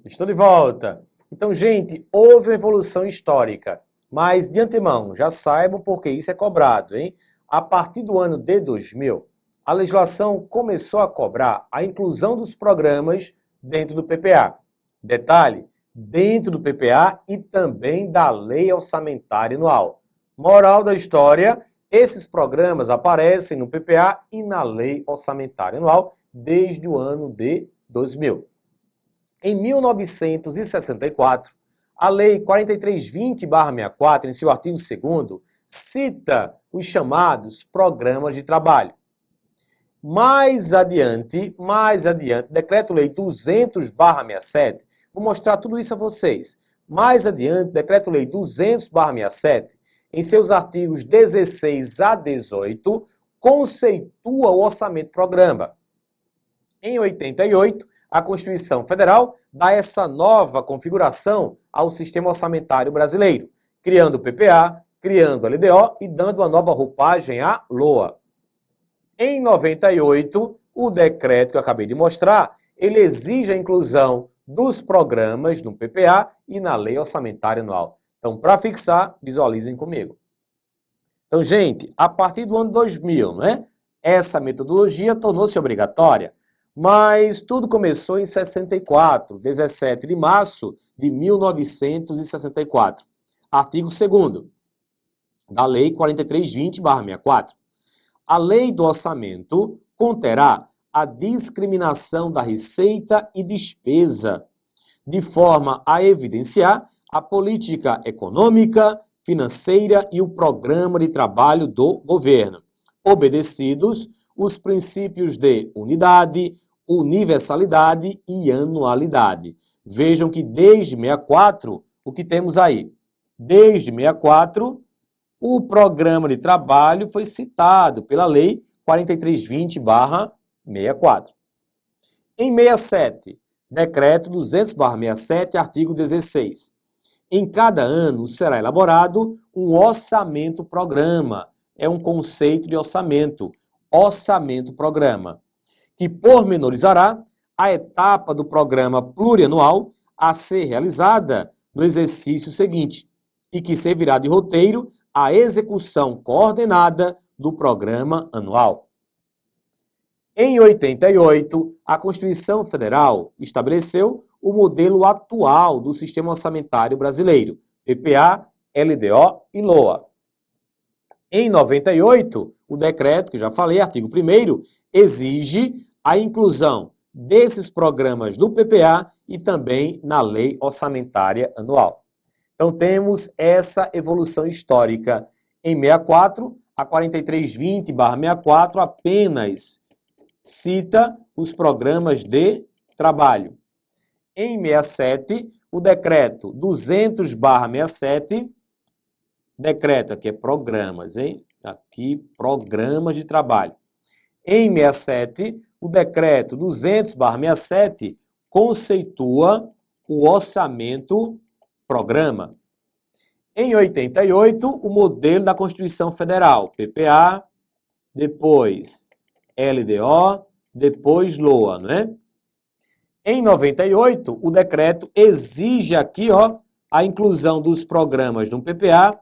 Estou de volta. Então, gente, houve uma evolução histórica, mas de antemão, já saibam porque isso é cobrado, hein? A partir do ano de 2000, a legislação começou a cobrar a inclusão dos programas dentro do PPA. Detalhe, dentro do PPA e também da Lei Orçamentária Anual. Moral da história, esses programas aparecem no PPA e na Lei Orçamentária Anual desde o ano de 2000. Em 1964, a Lei 4320/64, em seu artigo 2º, cita os chamados programas de trabalho. Mais adiante, Decreto-Lei 200/67, vou mostrar tudo isso a vocês. Mais adiante, Decreto-Lei 200/67, em seus artigos 16 a 18, conceitua o orçamento-programa. Em 88, a Constituição Federal dá essa nova configuração ao sistema orçamentário brasileiro, criando o PPA, criando a LDO e dando uma nova roupagem à LOA. Em 98, o decreto que eu acabei de mostrar, ele exige a inclusão dos programas no PPA e na Lei Orçamentária Anual. Então, para fixar, visualizem comigo. Então, gente, a partir do ano 2000, né, essa metodologia tornou-se obrigatória. Mas tudo começou em 64, 17 de março de 1964. Artigo 2º da Lei 4320/64. A Lei do Orçamento conterá a discriminação da receita e despesa, de forma a evidenciar a política econômica, financeira e o programa de trabalho do governo, obedecidos os princípios de unidade, universalidade e anualidade. Vejam que desde 64, o que temos aí? Desde 64, o programa de trabalho foi citado pela Lei 4320/64. Em 67, Decreto 200/67, artigo 16. Em cada ano será elaborado um orçamento-programa. É um conceito de orçamento. Orçamento-programa, que pormenorizará a etapa do programa plurianual a ser realizada no exercício seguinte e que servirá de roteiro à execução coordenada do programa anual. Em 88, a Constituição Federal estabeleceu o modelo atual do Sistema Orçamentário Brasileiro, PPA, LDO e LOA. Em 98, o decreto, que já falei, artigo 1º, exige a inclusão desses programas no PPA e também na Lei Orçamentária Anual. Então, temos essa evolução histórica. Em 64, a 4320/64 apenas cita os programas de trabalho. Em 67, o decreto 200/67, decreto aqui é programas, hein? Aqui, programas de trabalho. Em 67, o decreto 200/67 conceitua o orçamento-programa. Em 88, o modelo da Constituição Federal, PPA, depois LDO, depois LOA, não é? Em 98, o decreto exige aqui, a inclusão dos programas no PPA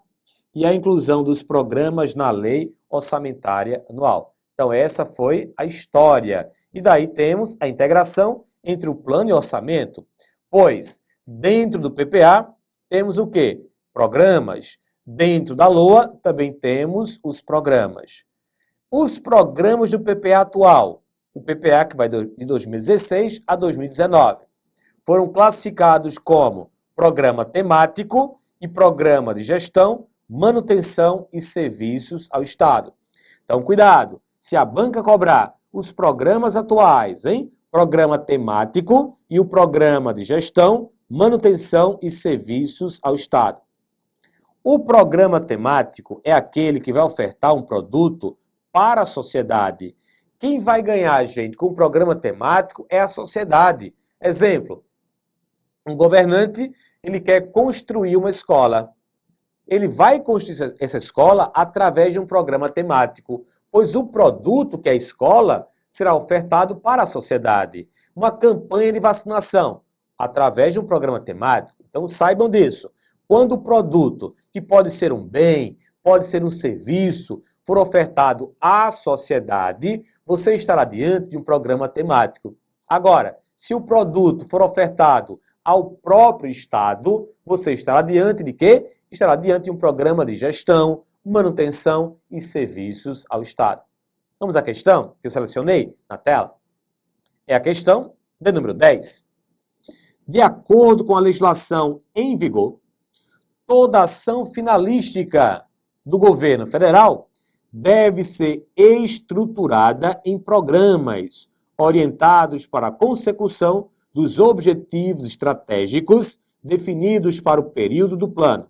e a inclusão dos programas na Lei Orçamentária Anual. Então, essa foi a história. E daí temos a integração entre o plano e o orçamento, pois dentro do PPA temos o quê? Programas. Dentro da LOA também temos os programas. Os programas do PPA atual, o PPA que vai de 2016 a 2019, foram classificados como programa temático e programa de gestão, manutenção e serviços ao Estado. Então, cuidado, se a banca cobrar os programas atuais, hein? Programa temático e o programa de gestão, manutenção e serviços ao Estado. O programa temático é aquele que vai ofertar um produto para a sociedade. Quem vai ganhar, gente, com o programa temático é a sociedade. Exemplo, um governante, ele quer construir uma escola. Ele vai construir essa escola através de um programa temático, pois o produto, que é a escola, será ofertado para a sociedade. Uma campanha de vacinação. através de um programa temático. Então saibam disso. Quando o produto, que pode ser um bem, pode ser um serviço, for ofertado à sociedade, você estará diante de um programa temático. Agora, se o produto for ofertado ao próprio Estado, você estará diante de quê? Estará diante de um programa de gestão, manutenção e serviços ao Estado. Vamos à questão que eu selecionei na tela? É a questão de número 10. De acordo com a legislação em vigor, toda ação finalística do governo federal deve ser estruturada em programas orientados para a consecução dos objetivos estratégicos definidos para o período do plano.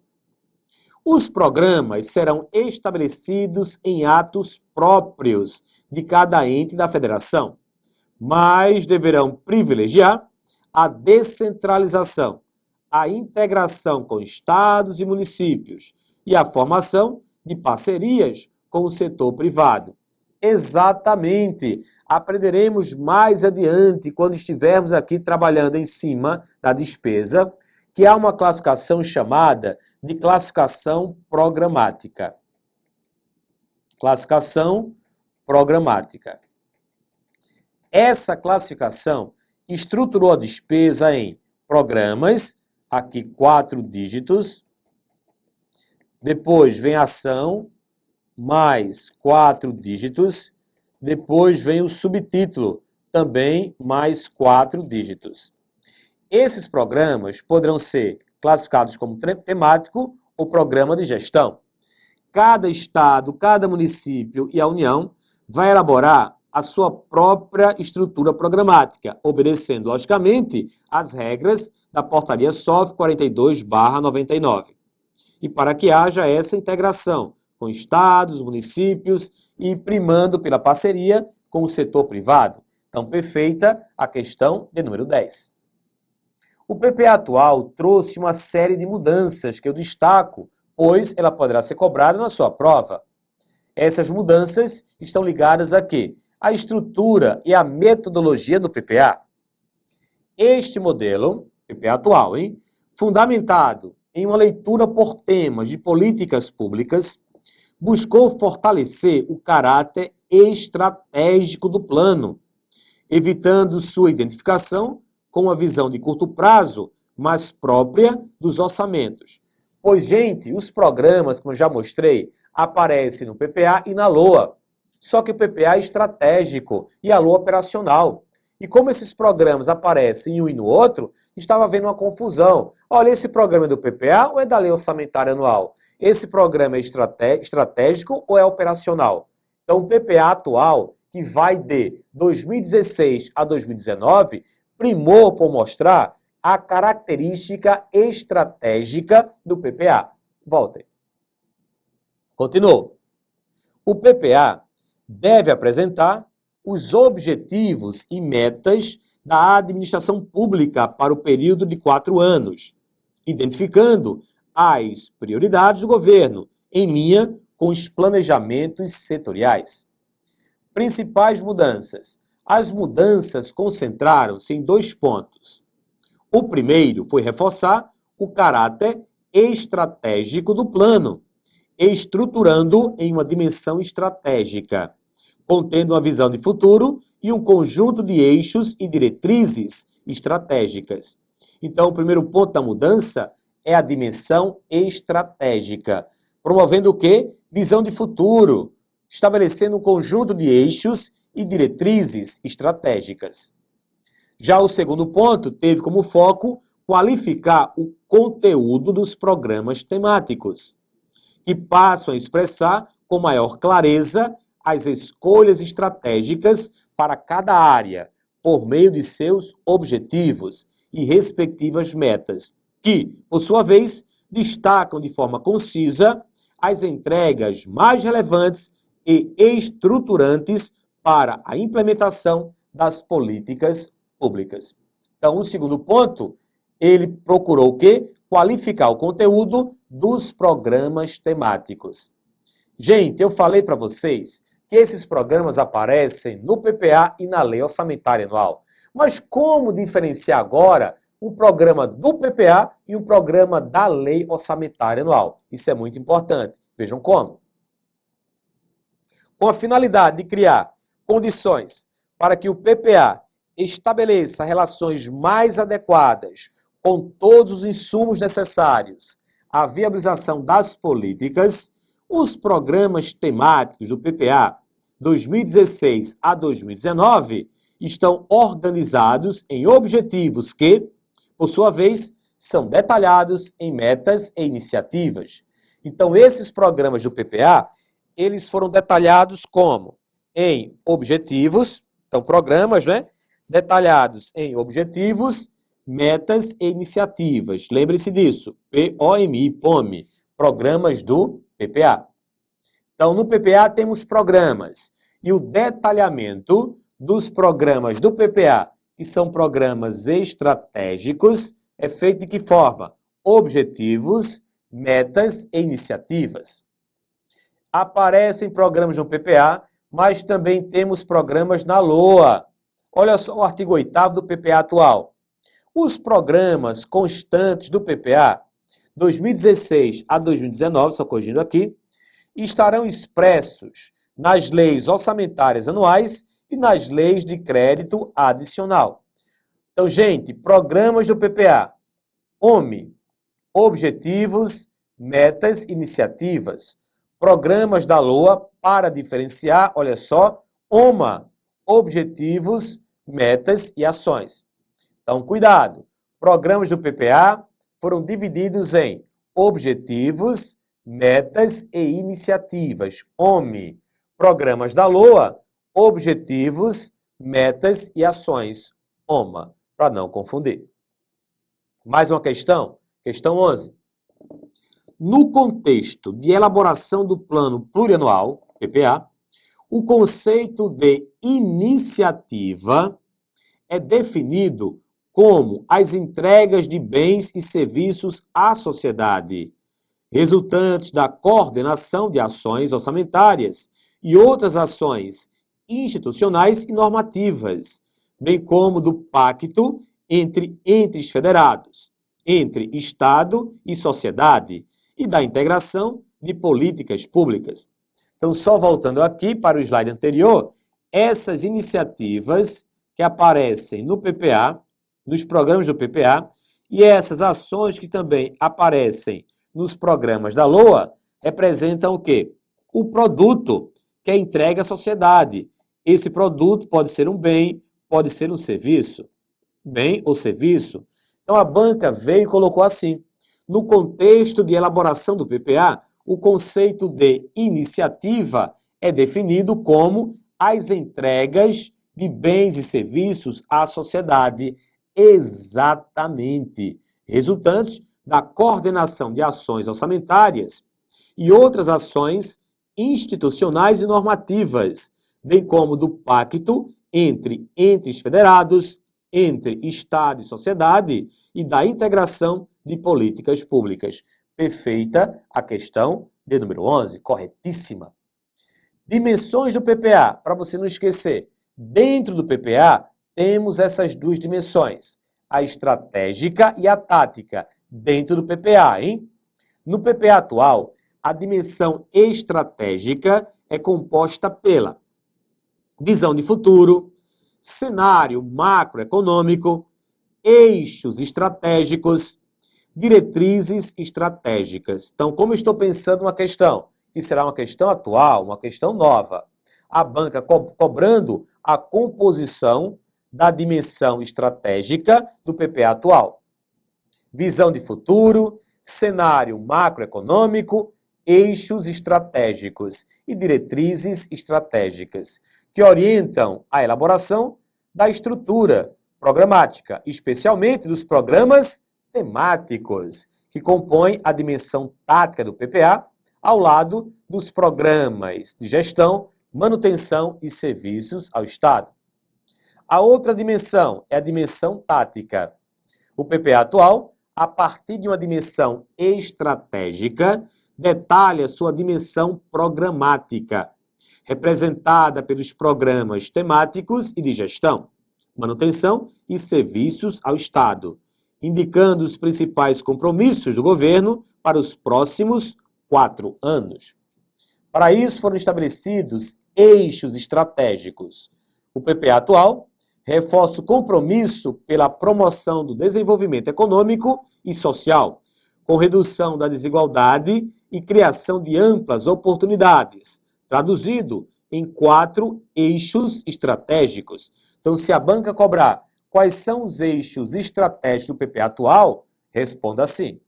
Os programas serão estabelecidos em atos próprios de cada ente da federação, mas deverão privilegiar a descentralização, a integração com estados e municípios e a formação de parcerias com o setor privado. Exatamente! Aprenderemos mais adiante, quando estivermos aqui trabalhando em cima da despesa, que há uma classificação chamada de classificação programática. Classificação programática. Essa classificação estruturou a despesa em programas, aqui 4 dígitos, depois vem ação, mais 4 dígitos, depois vem o subtítulo, também mais 4 dígitos. Esses programas poderão ser classificados como temático ou programa de gestão. Cada estado, cada município e a União vai elaborar a sua própria estrutura programática, obedecendo, logicamente, as regras da Portaria SOF 42/99. E para que haja essa integração com estados, municípios e primando pela parceria com o setor privado. Então, perfeita a questão de número 10. O PPA atual trouxe uma série de mudanças que eu destaco, pois ela poderá ser cobrada na sua prova. Essas mudanças estão ligadas a quê? A estrutura e a metodologia do PPA. Este modelo, PPA atual, fundamentado em uma leitura por temas de políticas públicas, buscou fortalecer o caráter estratégico do plano, evitando sua identificação com uma visão de curto prazo, mais própria dos orçamentos. Pois, gente, os programas, como eu já mostrei, aparecem no PPA e na LOA. Só que o PPA é estratégico e a LOA operacional. E como esses programas aparecem em um e no outro, estava havendo uma confusão. Olha, esse programa é do PPA ou é da Lei Orçamentária Anual? Esse programa é estratégico ou é operacional? Então, o PPA atual, que vai de 2016 a 2019, primou por mostrar a característica estratégica do PPA. Voltem. Continuo. O PPA deve apresentar os objetivos e metas da administração pública para o período de 4 anos, identificando as prioridades do governo, em linha com os planejamentos setoriais. Principais mudanças. As mudanças concentraram-se em 2 pontos. O primeiro foi reforçar o caráter estratégico do plano, estruturando em uma dimensão estratégica, contendo uma visão de futuro e um conjunto de eixos e diretrizes estratégicas. Então, o primeiro ponto da mudança é a dimensão estratégica, promovendo o quê? Visão de futuro, estabelecendo um conjunto de eixos e diretrizes estratégicas. Já o segundo ponto teve como foco qualificar o conteúdo dos programas temáticos, que passam a expressar com maior clareza as escolhas estratégicas para cada área, por meio de seus objetivos e respectivas metas, que, por sua vez, destacam de forma concisa as entregas mais relevantes e estruturantes para a implementação das políticas públicas. Então, o segundo ponto, ele procurou o quê? Qualificar o conteúdo dos programas temáticos. Gente, eu falei para vocês que esses programas aparecem no PPA e na Lei Orçamentária Anual. Mas como diferenciar agora um programa do PPA e um programa da Lei Orçamentária Anual. Isso é muito importante. Vejam como. Com a finalidade de criar condições para que o PPA estabeleça relações mais adequadas com todos os insumos necessários à viabilização das políticas, os programas temáticos do PPA 2016 a 2019 estão organizados em objetivos que, por sua vez, são detalhados em metas e iniciativas. Então, esses programas do PPA, eles foram detalhados como? Em objetivos, então programas, né? Detalhados em objetivos, metas e iniciativas. Lembre-se disso, POMI, POMI, programas do PPA. Então, no PPA temos programas e o detalhamento dos programas do PPA, que são programas estratégicos, é feito de que forma? Objetivos, metas e iniciativas. Aparecem programas no PPA, mas também temos programas na LOA. Olha só o artigo 8º do PPA atual. Os programas constantes do PPA, 2016 a 2019, só corrigindo aqui, estarão expressos nas leis orçamentárias anuais e nas leis de crédito adicional. Então, gente, programas do PPA, OMI, objetivos, metas, iniciativas. Programas da LOA para diferenciar, olha só, OMA, objetivos, metas e ações. Então, cuidado. Programas do PPA foram divididos em objetivos, metas e iniciativas. OMI. Programas da LOA, objetivos, metas e ações. OMA, para não confundir. Mais uma questão? Questão 11. No contexto de elaboração do Plano Plurianual, PPA, o conceito de iniciativa é definido como as entregas de bens e serviços à sociedade, resultantes da coordenação de ações orçamentárias e outras ações institucionais e normativas, bem como do pacto entre entes federados, entre Estado e sociedade, e da integração de políticas públicas. Então, só voltando aqui para o slide anterior, essas iniciativas que aparecem no PPA, nos programas do PPA, e essas ações que também aparecem nos programas da LOA, representam o quê? O produto que é entregue à sociedade. Esse produto pode ser um bem, pode ser um serviço. Bem ou serviço. Então, a banca veio e colocou assim. No contexto de elaboração do PPA, o conceito de iniciativa é definido como as entregas de bens e serviços à sociedade, exatamente, resultantes da coordenação de ações orçamentárias e outras ações institucionais e normativas, bem como do pacto entre entes federados, entre Estado e sociedade e da integração de políticas públicas. Perfeita a questão de número 11, corretíssima. Dimensões do PPA, para você não esquecer. Dentro do PPA, temos essas duas dimensões, a estratégica e a tática, dentro do PPA, hein? No PPA atual, a dimensão estratégica é composta pela visão de futuro, cenário macroeconômico, eixos estratégicos, diretrizes estratégicas. Então, como estou pensando uma questão, que será uma questão atual, uma questão nova, a banca cobrando a composição da dimensão estratégica do PPA atual. Visão de futuro, cenário macroeconômico, eixos estratégicos e diretrizes estratégicas, que orientam a elaboração da estrutura programática, especialmente dos programas temáticos, que compõem a dimensão tática do PPA, ao lado dos programas de gestão, manutenção e serviços ao Estado. A outra dimensão é a dimensão tática. O PPA atual, a partir de uma dimensão estratégica, detalha sua dimensão programática, representada pelos programas temáticos e de gestão, manutenção e serviços ao Estado, indicando os principais compromissos do governo para os próximos 4 anos. Para isso, foram estabelecidos eixos estratégicos. O PPA atual reforça o compromisso pela promoção do desenvolvimento econômico e social, com redução da desigualdade e criação de amplas oportunidades, traduzido em 4 eixos estratégicos. Então, se a banca cobrar quais são os eixos estratégicos do PPA atual, responda assim.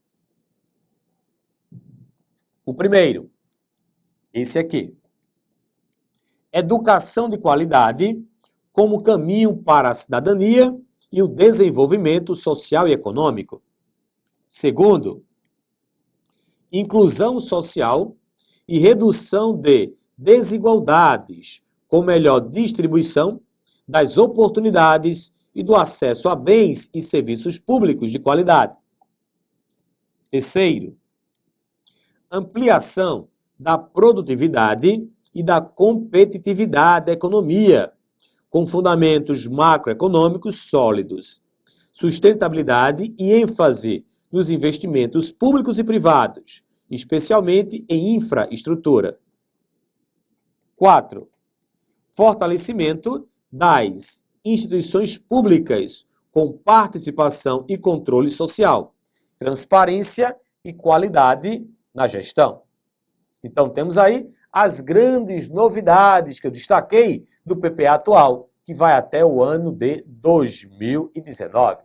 O primeiro, esse aqui. Educação de qualidade como caminho para a cidadania e o desenvolvimento social e econômico. Segundo, inclusão social e redução de desigualdades, com melhor distribuição das oportunidades e do acesso a bens e serviços públicos de qualidade. Terceiro, ampliação da produtividade e da competitividade da economia, com fundamentos macroeconômicos sólidos, sustentabilidade e ênfase nos investimentos públicos e privados, especialmente em infraestrutura. 4. Fortalecimento das instituições públicas com participação e controle social, transparência e qualidade na gestão. Então, temos aí as grandes novidades que eu destaquei do PPA atual, que vai até o ano de 2019.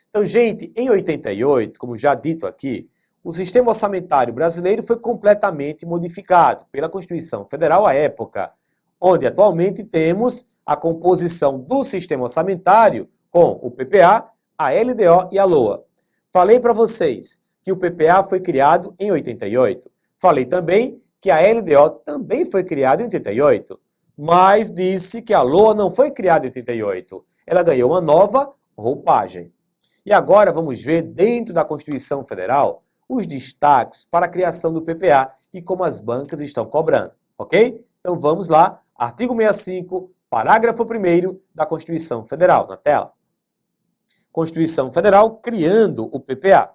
Então, gente, em 88, como já dito aqui, o sistema orçamentário brasileiro foi completamente modificado pela Constituição Federal à época, onde atualmente temos a composição do sistema orçamentário com o PPA, a LDO e a LOA. Falei para vocês que o PPA foi criado em 88. Falei também que a LDO também foi criada em 88, mas disse que a LOA não foi criada em 88. Ela ganhou uma nova roupagem. E agora vamos ver, dentro da Constituição Federal, os destaques para a criação do PPA e como as bancas estão cobrando, ok? Então vamos lá, artigo 65, parágrafo 1º da Constituição Federal, na tela. Constituição Federal criando o PPA.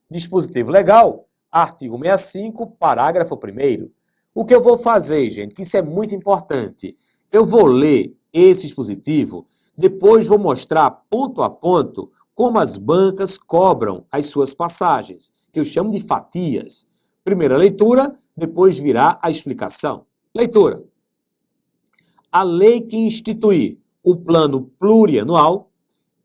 Dispositivo legal, artigo 65, parágrafo 1º. O que eu vou fazer, gente, que isso é muito importante, eu vou ler esse dispositivo, depois vou mostrar ponto a ponto como as bancas cobram as suas passagens, que eu chamo de fatias. Primeira leitura, depois virá a explicação. Leitura. A lei que instituir o plano plurianual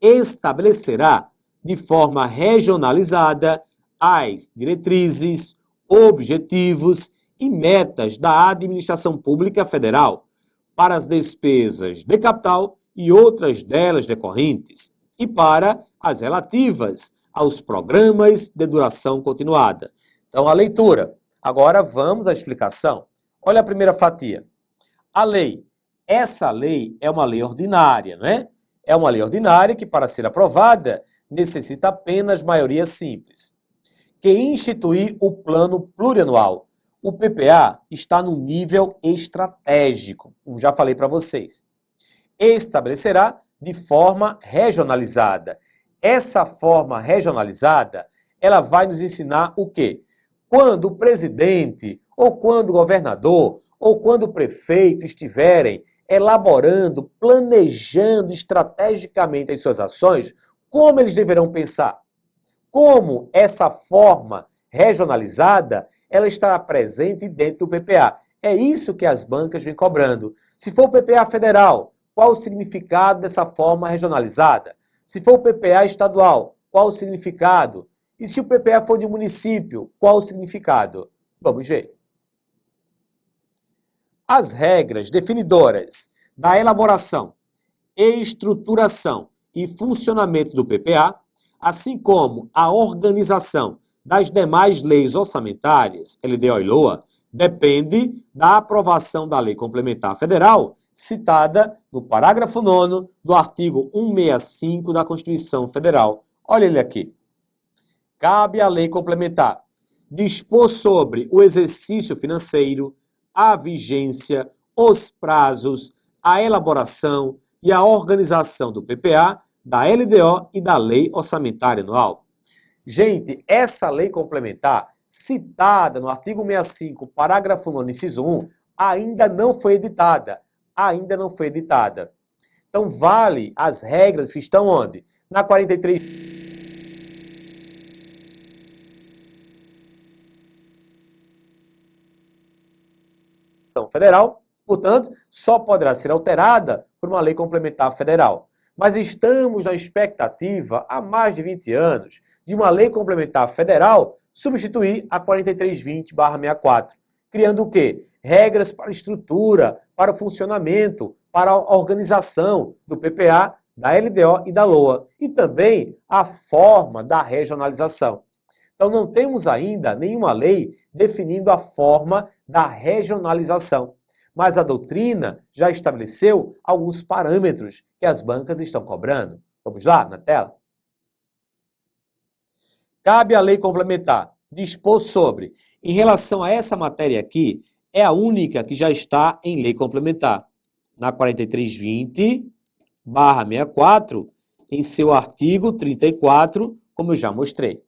estabelecerá de forma regionalizada as diretrizes, objetivos e metas da administração pública federal para as despesas de capital e outras delas decorrentes, e para as relativas aos programas de duração continuada. Então, a leitura. Agora vamos à explicação. Olha a primeira fatia. A lei. Essa lei é uma lei ordinária, não é? É uma lei ordinária que, para ser aprovada, necessita apenas maioria simples. Que instituir o plano plurianual. O PPA está no nível estratégico, como já falei para vocês. Estabelecerá de forma regionalizada. Essa forma regionalizada, ela vai nos ensinar o quê? Quando o presidente, ou quando o governador, ou quando o prefeito estiverem elaborando, planejando estrategicamente as suas ações, como eles deverão pensar? Como essa forma regionalizada, ela estará presente dentro do PPA. É isso que as bancas vêm cobrando. Se for o PPA federal, qual o significado dessa forma regionalizada? Se for o PPA estadual, qual o significado? E se o PPA for de um município, qual o significado? Vamos ver. As regras definidoras da elaboração, estruturação e funcionamento do PPA, assim como a organização das demais leis orçamentárias, LDO e LOA, depende da aprovação da Lei Complementar Federal, citada no parágrafo 9º do artigo 165 da Constituição Federal. Olha ele aqui. Cabe à Lei Complementar dispor sobre o exercício financeiro, a vigência, os prazos, a elaboração e a organização do PPA, da LDO e da Lei Orçamentária Anual. Gente, essa lei complementar, citada no artigo 65, parágrafo 9º, inciso 1, ainda não foi editada. Ainda não foi editada. Então, vale as regras que estão onde? Na 43... federal, portanto, só poderá ser alterada por uma lei complementar federal. Mas estamos na expectativa, há mais de 20 anos, de uma lei complementar federal substituir a 4320/64, criando o quê? Regras para a estrutura, para o funcionamento, para a organização do PPA, da LDO e da LOA, e também a forma da regionalização. Então, não temos ainda nenhuma lei definindo a forma da regionalização, mas a doutrina já estabeleceu alguns parâmetros que as bancas estão cobrando. Vamos lá, na tela? Cabe à lei complementar dispor sobre, em relação a essa matéria aqui, é a única que já está em lei complementar. Na 4320/64, em seu artigo 34, como eu já mostrei.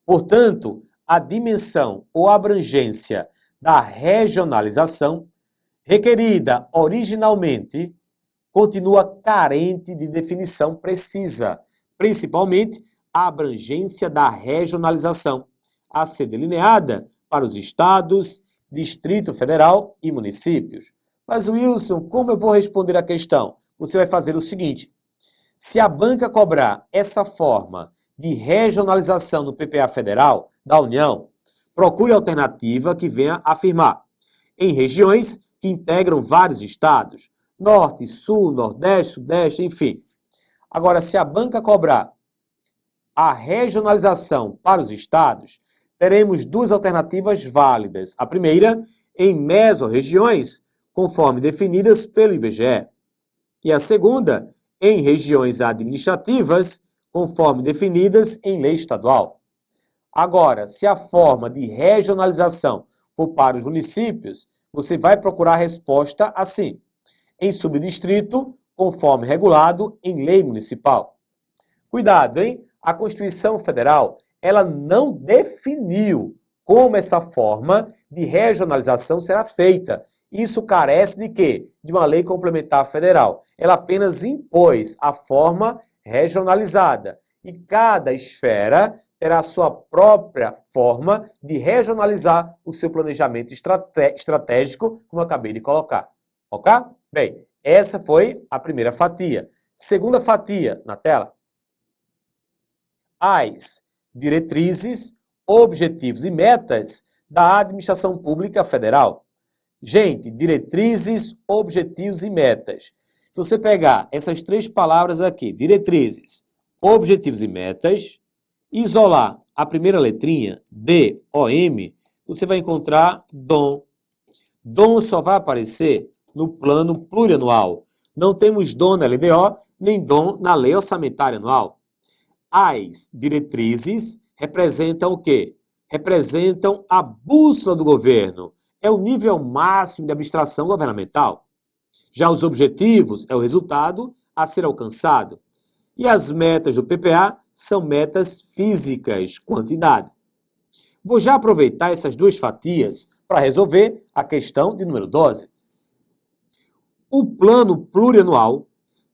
Portanto, a dimensão ou abrangência da regionalização, requerida originalmente, continua carente de definição precisa, principalmente a abrangência da regionalização, a ser delineada para os estados, Distrito Federal e municípios. Mas, Wilson, como eu vou responder a questão? Você vai fazer o seguinte: se a banca cobrar essa forma de regionalização no PPA federal da União, procure alternativa que venha afirmar em regiões que integram vários estados, Norte, Sul, Nordeste, Sudeste, enfim. Agora, se a banca cobrar a regionalização para os estados, teremos duas alternativas válidas. A primeira, em mesorregiões, conforme definidas pelo IBGE. E a segunda, em regiões administrativas, conforme definidas em lei estadual. Agora, se a forma de regionalização for para os municípios, você vai procurar a resposta assim: em subdistrito, conforme regulado em lei municipal. Cuidado, hein? A Constituição Federal, ela não definiu como essa forma de regionalização será feita. Isso carece de quê? De uma lei complementar federal. Ela apenas impôs a forma regionalizada. E cada esfera terá a sua própria forma de regionalizar o seu planejamento estratégico, como eu acabei de colocar. Ok? Bem, essa foi a primeira fatia. Segunda fatia, na tela. As diretrizes, objetivos e metas da administração pública federal. Gente, diretrizes, objetivos e metas. Se você pegar essas três palavras aqui, diretrizes, objetivos e metas, isolar a primeira letrinha, D, O, M, você vai encontrar DOM. DOM só vai aparecer no plano plurianual. Não temos DOM na LDO, nem DOM na Lei Orçamentária Anual. As diretrizes representam o quê? Representam a bússola do governo. É o nível máximo de abstração governamental. Já os objetivos é o resultado a ser alcançado. E as metas do PPA são metas físicas, quantidade. Vou já aproveitar essas duas fatias para resolver a questão de número 12. O plano plurianual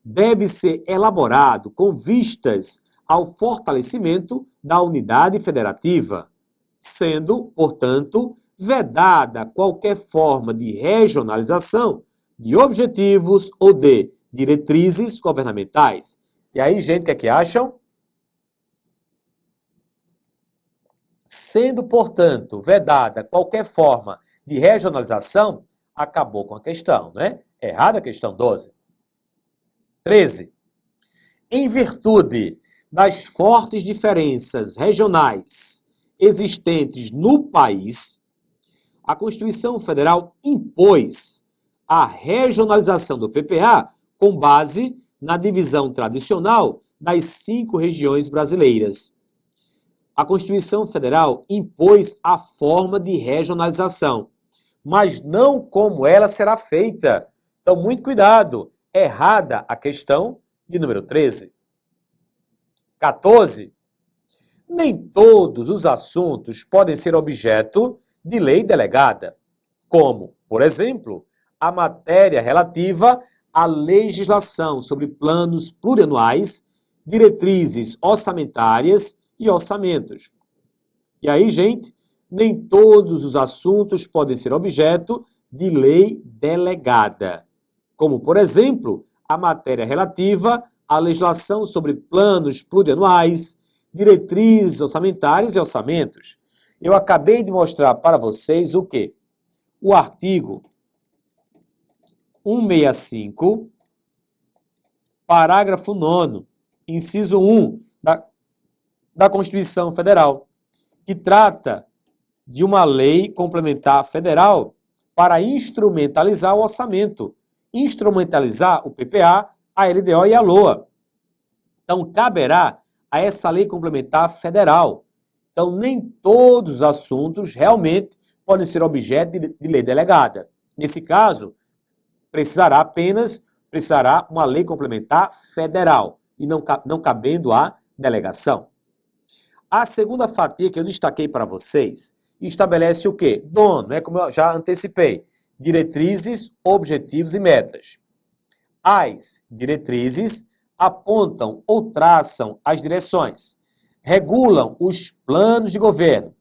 deve ser elaborado com vistas ao fortalecimento da unidade federativa, sendo, portanto, vedada qualquer forma de regionalização de objetivos ou de diretrizes governamentais. E aí, gente, o que é que acham? Sendo, portanto, vedada qualquer forma de regionalização, acabou com a questão, né? Errada a questão 12. 13. Em virtude das fortes diferenças regionais existentes no país, a Constituição Federal impôs a regionalização do PPA com base na divisão tradicional das 5 regiões brasileiras. A Constituição Federal impôs a forma de regionalização, mas não como ela será feita. Então, muito cuidado. Errada a questão de número 13. 14. Nem todos os assuntos podem ser objeto de lei delegada, como, por exemplo, a matéria relativa à legislação sobre planos plurianuais, diretrizes orçamentárias e orçamentos. E aí, gente, nem todos os assuntos podem ser objeto de lei delegada, como, por exemplo, a matéria relativa à legislação sobre planos plurianuais, diretrizes orçamentárias e orçamentos. Eu acabei de mostrar para vocês o quê? O artigo 165, parágrafo 9º, inciso 1 da Constituição Federal, que trata de uma lei complementar federal para instrumentalizar o orçamento, instrumentalizar o PPA, a LDO e a LOA. Então, caberá a essa lei complementar federal. Então, nem todos os assuntos realmente podem ser objeto de lei delegada. Nesse caso, precisará uma lei complementar federal e não cabendo a delegação. A segunda fatia que eu destaquei para vocês estabelece o quê? Dono, como eu já antecipei, diretrizes, objetivos e metas. As diretrizes apontam ou traçam as direções, regulam os planos de governo,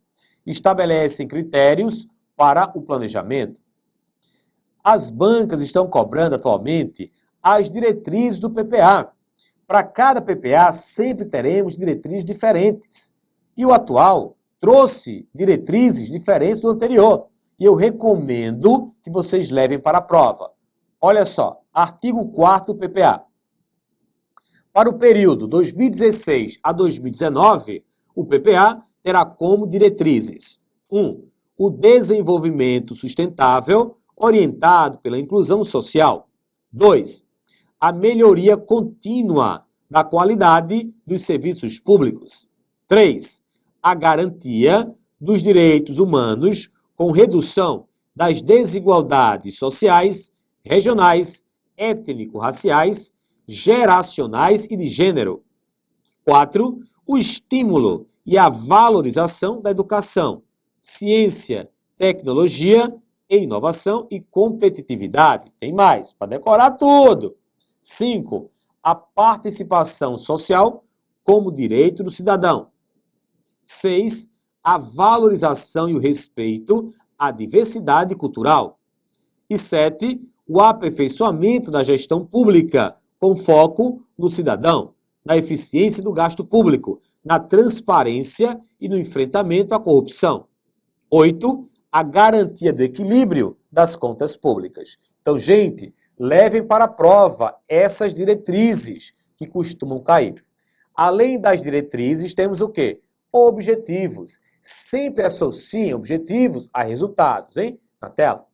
estabelecem critérios para o planejamento. As bancas estão cobrando atualmente as diretrizes do PPA. Para cada PPA, sempre teremos diretrizes diferentes. E o atual trouxe diretrizes diferentes do anterior. E eu recomendo que vocês levem para a prova. Olha só, artigo 4º do PPA. Para o período 2016 a 2019, o PPA terá como diretrizes: 1. O desenvolvimento sustentável orientado pela inclusão social. 2. A melhoria contínua da qualidade dos serviços públicos. 3. A garantia dos direitos humanos com redução das desigualdades sociais, regionais, étnico-raciais, geracionais e de gênero. 4. O estímulo e a valorização da educação, ciência, tecnologia, inovação e competitividade. Tem mais, para decorar tudo. 5. A participação social como direito do cidadão. 6. A valorização e o respeito à diversidade cultural. E 7. O aperfeiçoamento da gestão pública, com foco no cidadão, na eficiência do gasto público, na transparência e no enfrentamento à corrupção. 8. A garantia do equilíbrio das contas públicas. Então, gente, levem para a prova essas diretrizes que costumam cair. Além das diretrizes, temos o quê? Objetivos. Sempre associem objetivos a resultados, hein? Na tela.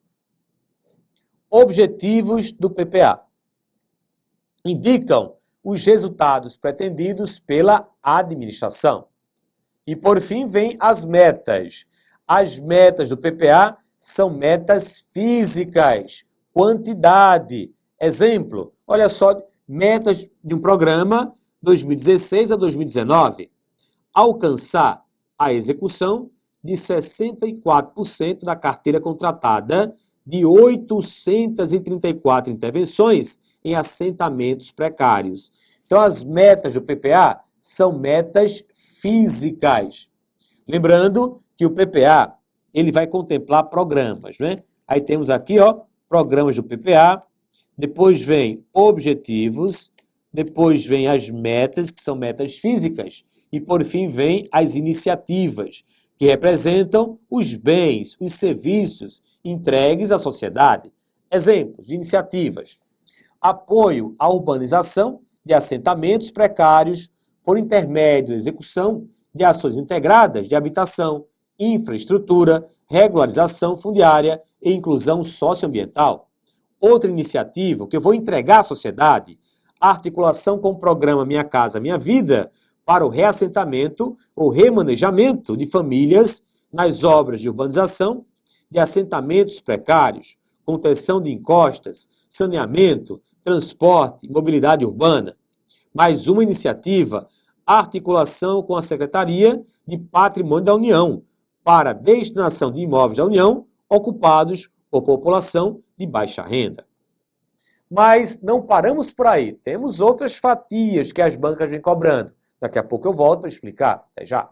Objetivos do PPA. Indicam os resultados pretendidos pela administração. E, por fim, vem as metas. As metas do PPA são metas físicas, quantidade. Exemplo, olha só, metas de um programa 2016 a 2019. Alcançar a execução de 64% da carteira contratada de 834 intervenções em assentamentos precários. Então, as metas do PPA são metas físicas. Lembrando que o PPA, ele vai contemplar programas, né? Aí temos aqui, ó, programas do PPA, depois vem objetivos, depois vem as metas, que são metas físicas, e por fim vem as iniciativas, que representam os bens, os serviços entregues à sociedade. Exemplos de iniciativas: apoio à urbanização de assentamentos precários por intermédio da execução de ações integradas de habitação, infraestrutura, regularização fundiária e inclusão socioambiental. Outra iniciativa que eu vou entregar à sociedade, a articulação com o programa Minha Casa Minha Vida para o reassentamento ou remanejamento de famílias nas obras de urbanização, de assentamentos precários, contenção de encostas, saneamento, transporte e mobilidade urbana. Mais uma iniciativa, articulação com a Secretaria de Patrimônio da União para destinação de imóveis da União ocupados por população de baixa renda. Mas não paramos por aí. Temos outras fatias que as bancas vêm cobrando. Daqui a pouco eu volto a explicar. Até já.